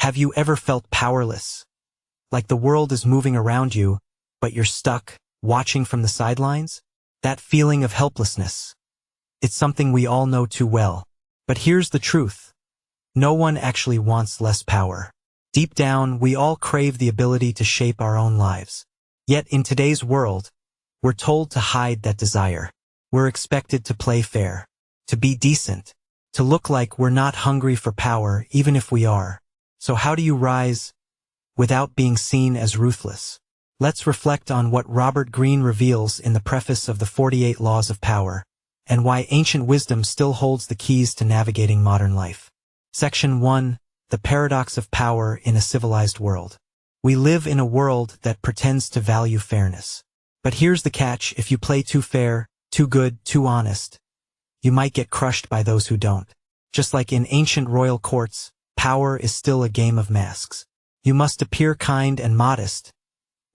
Have you ever felt powerless? Like the world is moving around you, but you're stuck, watching from the sidelines? That feeling of helplessness. It's something we all know too well. But here's the truth. No one actually wants less power. Deep down, we all crave the ability to shape our own lives. Yet in today's world, we're told to hide that desire. We're expected to play fair, to be decent, to look like we're not hungry for power even if we are. So how do you rise without being seen as ruthless? Let's reflect on what Robert Greene reveals in the preface of the 48 Laws of Power, and why ancient wisdom still holds the keys to navigating modern life. Section 1. The Paradox of Power in a Civilized World. We live in a world that pretends to value fairness. But here's the catch: if you play too fair, too good, too honest, you might get crushed by those who don't. Just like in ancient royal courts, power is still a game of masks. You must appear kind and modest,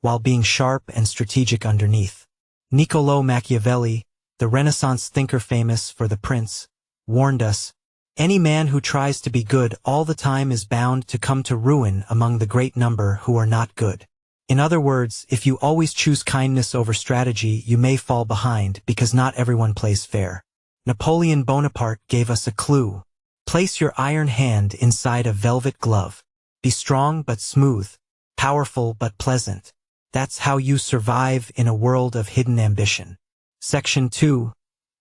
while being sharp and strategic underneath. Niccolò Machiavelli, the Renaissance thinker famous for The Prince, warned us, any man who tries to be good all the time is bound to come to ruin among the great number who are not good. In other words, if you always choose kindness over strategy, you may fall behind because not everyone plays fair. Napoleon Bonaparte gave us a clue. Place your iron hand inside a velvet glove. Be strong but smooth, powerful but pleasant. That's how you survive in a world of hidden ambition. Section 2.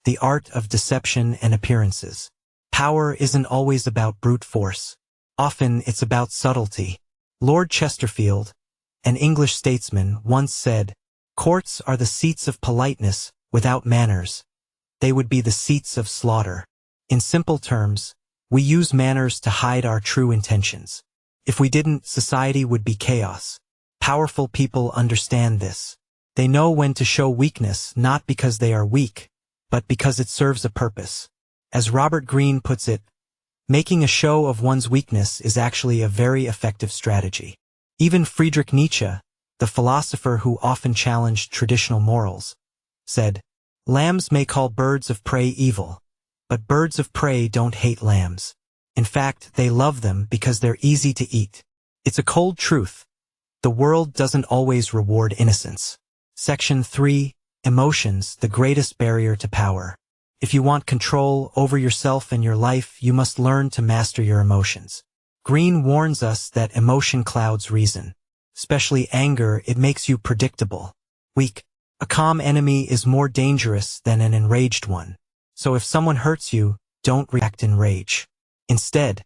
The Art of Deception and Appearances. Power isn't always about brute force. Often it's about subtlety. Lord Chesterfield, an English statesman, once said, "Courts are the seats of politeness without manners. They would be the seats of slaughter." In simple terms, we use manners to hide our true intentions. If we didn't, society would be chaos. Powerful people understand this. They know when to show weakness, not because they are weak, but because it serves a purpose. As Robert Greene puts it, making a show of one's weakness is actually a very effective strategy. Even Friedrich Nietzsche, the philosopher who often challenged traditional morals, said, "Lambs may call birds of prey evil, but birds of prey don't hate lambs. In fact, they love them because they're easy to eat." It's a cold truth. The world doesn't always reward innocence. Section 3. Emotions, the greatest barrier to power. If you want control over yourself and your life, you must learn to master your emotions. Greene warns us that emotion clouds reason. Especially anger, it makes you predictable, weak. A calm enemy is more dangerous than an enraged one. So if someone hurts you, don't react in rage. Instead,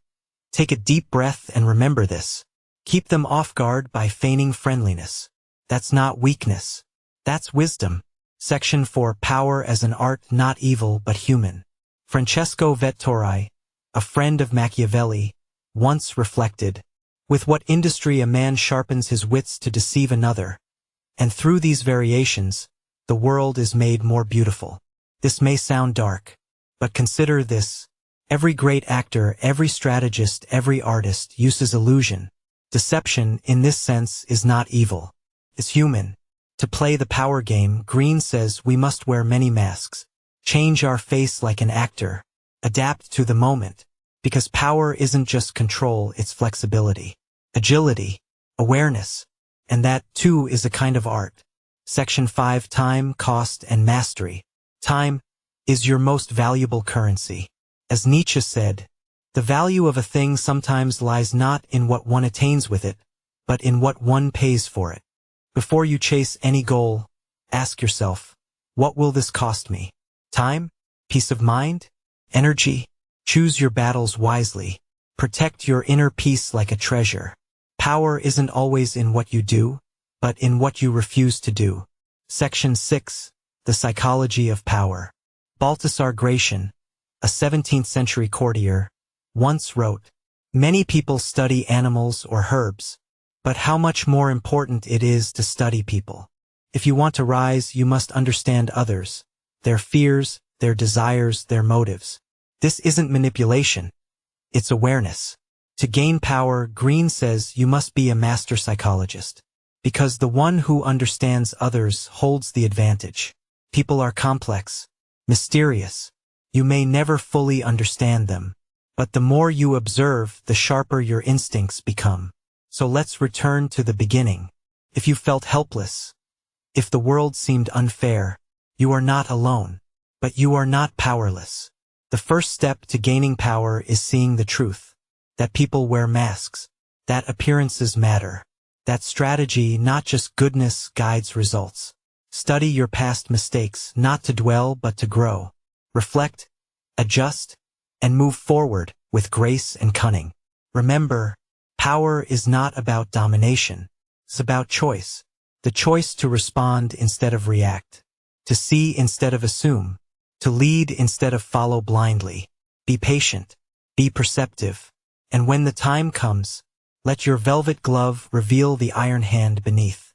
take a deep breath and remember this. Keep them off guard by feigning friendliness. That's not weakness. That's wisdom. Section 4. Power as an art, not evil but human. Francesco Vettori, a friend of Machiavelli, once reflected, "With what industry a man sharpens his wits to deceive another, and through these variations, the world is made more beautiful." This may sound dark, but consider this. Every great actor, every strategist, every artist uses illusion. Deception, in this sense, is not evil. It's human. To play the power game, Greene says we must wear many masks, change our face like an actor, adapt to the moment, because power isn't just control, it's flexibility, agility, awareness, and that, too, is a kind of art. Section 5. Time, cost, and mastery. Time is your most valuable currency. As Nietzsche said, the value of a thing sometimes lies not in what one attains with it, but in what one pays for it. Before you chase any goal, ask yourself, what will this cost me? Time? Peace of mind? Energy? Choose your battles wisely. Protect your inner peace like a treasure. Power isn't always in what you do, but in what you refuse to do. Section 6. The Psychology of Power. Balthasar Gracian, a 17th century courtier, once wrote, "Many people study animals or herbs, but how much more important it is to study people. If you want to rise, you must understand others, their fears, their desires, their motives. This isn't manipulation. It's awareness." To gain power, Greene says you must be a master psychologist, because the one who understands others holds the advantage. People are complex, mysterious. You may never fully understand them, But the more you observe, the sharper your instincts become. So let's return to the beginning. If you felt helpless, if the world seemed unfair, you are not alone. But you are not powerless. The first step to gaining power is seeing the truth. That people wear masks. That appearances matter. That strategy, not just goodness, guides results. Study your past mistakes, not to dwell but to grow. Reflect, adjust, and move forward with grace and cunning. Remember, power is not about domination. It's about choice. The choice to respond instead of react. To see instead of assume. To lead instead of follow blindly. Be patient. Be perceptive. And when the time comes, let your velvet glove reveal the iron hand beneath.